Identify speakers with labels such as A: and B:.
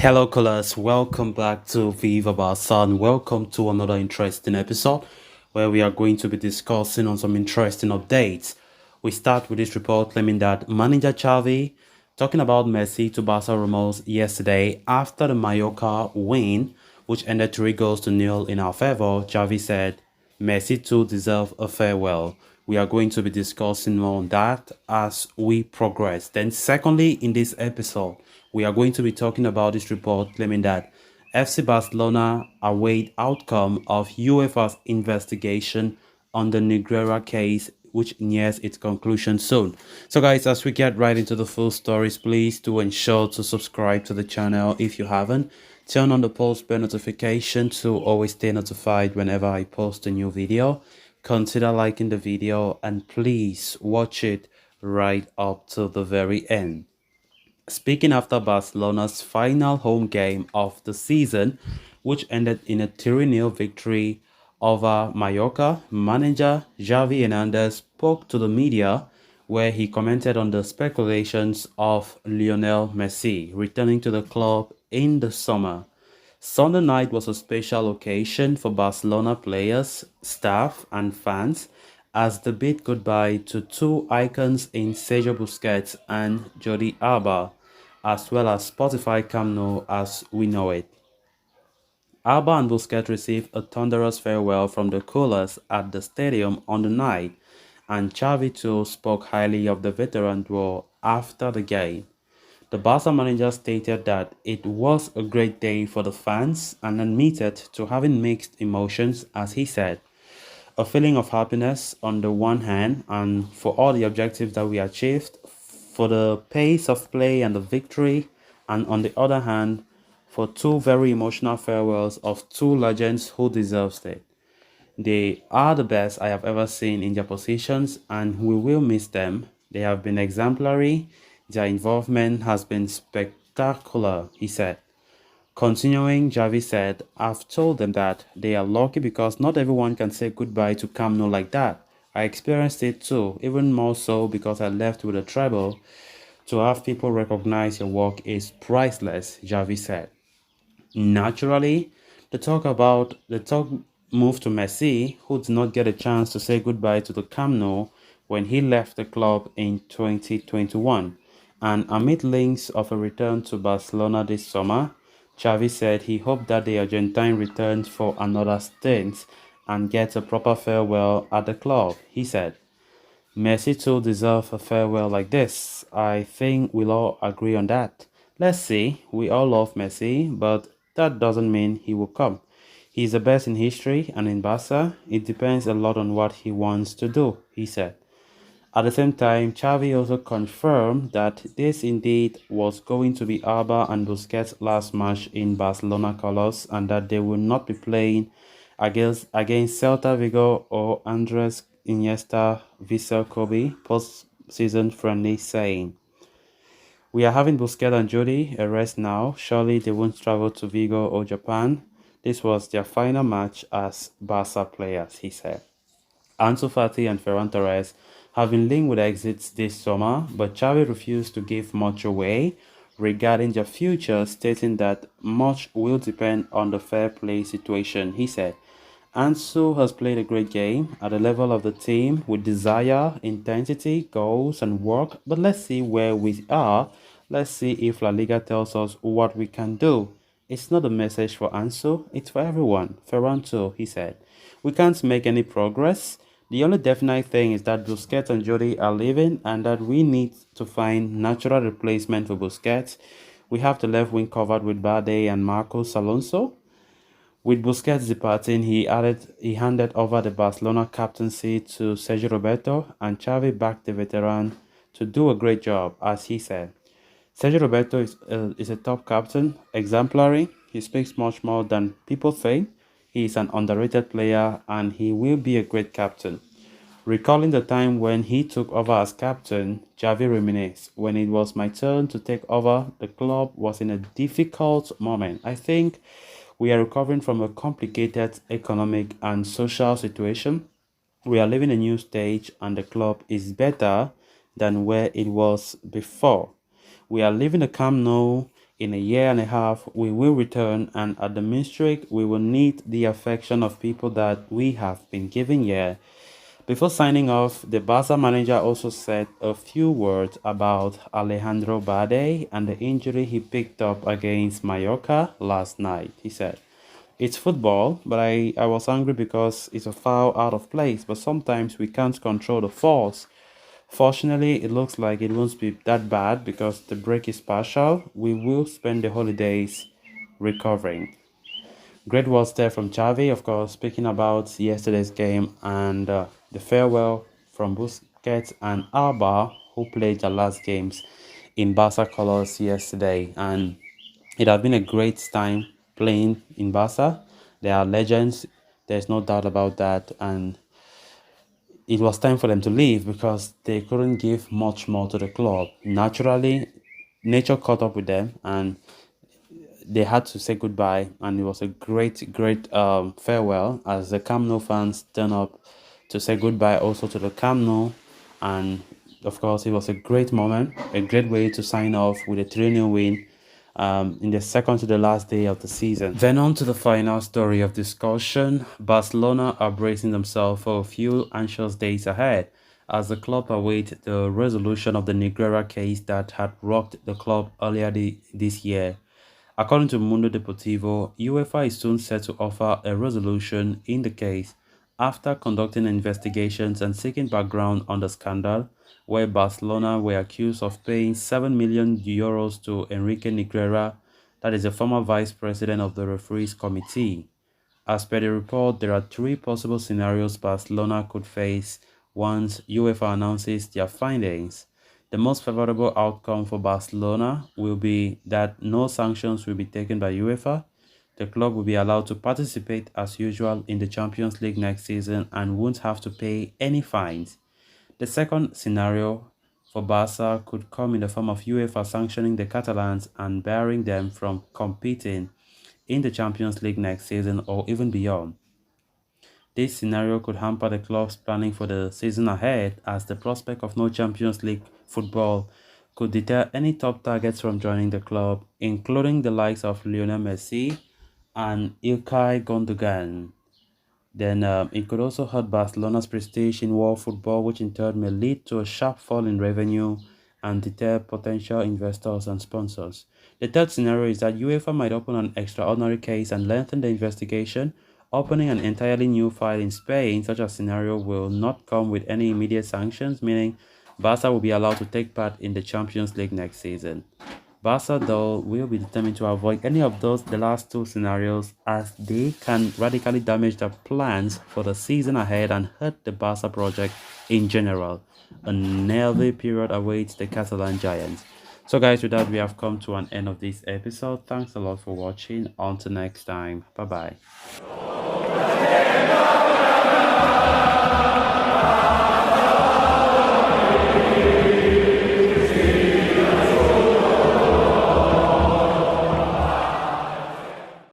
A: Hello, callers. Welcome back to Viva Barca and welcome to another interesting episode where we are going to be discussing on some interesting updates. We start with this report claiming that manager Xavi talking about Messi to Barca rumors yesterday after the Mallorca win, which ended 3 goals to nil in our favor. Xavi said Messi too deserve a farewell. We are going to be discussing more on that as we progress. Then, secondly, in this episode, we are going to be talking about this report claiming that FC Barcelona await outcome of Uefa's investigation on the Negreira case, which nears its conclusion soon. So, guys, as we get right into the full stories, please do ensure to subscribe to the channel if you haven't. Turn on the post bell notification to always stay notified whenever I post a new video. Consider liking the video and please watch it right up to the very end. Speaking after Barcelona's final home game of the season, which ended in a 3-0 victory over Mallorca, manager Xavi Hernandez spoke to the media where he commented on the speculations of Lionel Messi returning to the club in the summer. Sunday night was a special occasion for Barcelona players, staff, and fans as they bid goodbye to two icons in Sergio Busquets and Jordi Alba, as well as Spotify Camp Nou as we know it. Alba and Busquets received a thunderous farewell from the coolers at the stadium on the night, and Xavi too spoke highly of the veteran duo after the game. The Barca manager stated that it was a great day for the fans and admitted to having mixed emotions as he said, a feeling of happiness on the one hand and for all the objectives that we achieved, for the pace of play and the victory, and on the other hand, for two very emotional farewells of two legends who deserves it. They are the best I have ever seen in their positions and we will miss them. They have been exemplary. Their involvement has been spectacular, he said. Continuing, Xavi said, I've told them that they are lucky because not everyone can say goodbye to Camp Nou like that. I experienced it too, even more so because I left with a treble. To have people recognize your work is priceless, Xavi said. Naturally, the talk moved to Messi, who did not get a chance to say goodbye to the Camp Nou when he left the club in 2021. And amid links of a return to Barcelona this summer, Xavi said he hoped that the Argentine returns for another stint and gets a proper farewell at the club. He said, Messi too deserves a farewell like this. I think we'll all agree on that. Let's see, we all love Messi, but that doesn't mean he will come. He's the best in history and in Barca, it depends a lot on what he wants to do, he said. At the same time, Xavi also confirmed that this indeed was going to be Alba and Busquets' last match in Barcelona colours and that they will not be playing against Celta Vigo or Andres Iniesta Vissel Kobe post-season friendly, saying, we are having Busquets and Jordi a rest now. Surely they won't travel to Vigo or Japan. This was their final match as Barca players, he said. Ansu Fati and Ferran Torres have been linked with exits this summer, but Xavi refused to give much away regarding their future, stating that much will depend on the fair play situation. He said, Ansu has played a great game at the level of the team with desire, intensity, goals, and work, but let's see where we are. Let's see if La Liga tells us what we can do. It's not a message for Ansu, it's for everyone. Ferran too, he said. We can't make any progress. The only definite thing is that Busquets and Jordi are leaving and that we need to find natural replacement for Busquets. We have the left wing covered with Bade and Marcos Alonso. With Busquets departing, he handed over the Barcelona captaincy to Sergio Roberto and Xavi backed the veteran to do a great job, as he said. Sergio Roberto is a top captain, exemplary. He speaks much more than people think. He is an underrated player and he will be a great captain. Recalling the time when he took over as captain, Xavi reminisced, when it was my turn to take over, the club was in a difficult moment. I think we are recovering from a complicated economic and social situation. We are living a new stage and the club is better than where it was before. We are leaving the Camp Nou In a year and a half, we will return, and at the Minstrick, we will need the affection of people that we have been giving here. Before signing off, the Barca manager also said a few words about Alejandro Bade and the injury he picked up against Mallorca last night. He said, "It's football, but I was angry because it's a foul out of place, but sometimes we can't control the force. Fortunately, it looks like it won't be that bad because the break is partial. We will spend the holidays recovering." Great words there from Xavi, of course, speaking about yesterday's game and the farewell from Busquets and Alba, who played their last games in Barca colours yesterday. And it has been a great time playing in Barca. They are legends, there's no doubt about that. And it was time for them to leave because they couldn't give much more to the club. Naturally, nature caught up with them and they had to say goodbye, and it was a great farewell as the Camp Nou fans turn up to say goodbye also to the Camp Nou. And of course, it was a great moment, a great way to sign off with a 3-0 win in the second to the last day of the season. Then on to the final story of discussion. Barcelona are bracing themselves for a few anxious days ahead as the club await the resolution of the Negreira case that had rocked the club earlier this year. According to Mundo Deportivo, UEFA is soon set to offer a resolution in the case after conducting investigations and seeking background on the scandal, where Barcelona were accused of paying €7 million to Enrique Negreira, that is the former vice president of the referees committee. As per the report, there are three possible scenarios Barcelona could face once UEFA announces their findings. The most favorable outcome for Barcelona will be that no sanctions will be taken by UEFA. The club will be allowed to participate as usual in the Champions League next season and won't have to pay any fines. The second scenario for Barca could come in the form of UEFA sanctioning the Catalans and barring them from competing in the Champions League next season or even beyond. This scenario could hamper the club's planning for the season ahead, as the prospect of no Champions League football could deter any top targets from joining the club, including the likes of Lionel Messi and Ilkay Gundogan. Then it could also hurt Barcelona's prestige in world football, which in turn may lead to a sharp fall in revenue and deter potential investors and sponsors. The third scenario is that UEFA might open an extraordinary case and lengthen the investigation, opening an entirely new file in Spain. Such a scenario will not come with any immediate sanctions, meaning Barca will be allowed to take part in the Champions League next season. Barca, though, will be determined to avoid any of the last two scenarios, as they can radically damage their plans for the season ahead and hurt the Barca project in general. A nervy period awaits the Catalan Giants. So guys, with that, we have come to an end of this episode. Thanks a lot for watching. Until next time. Bye bye.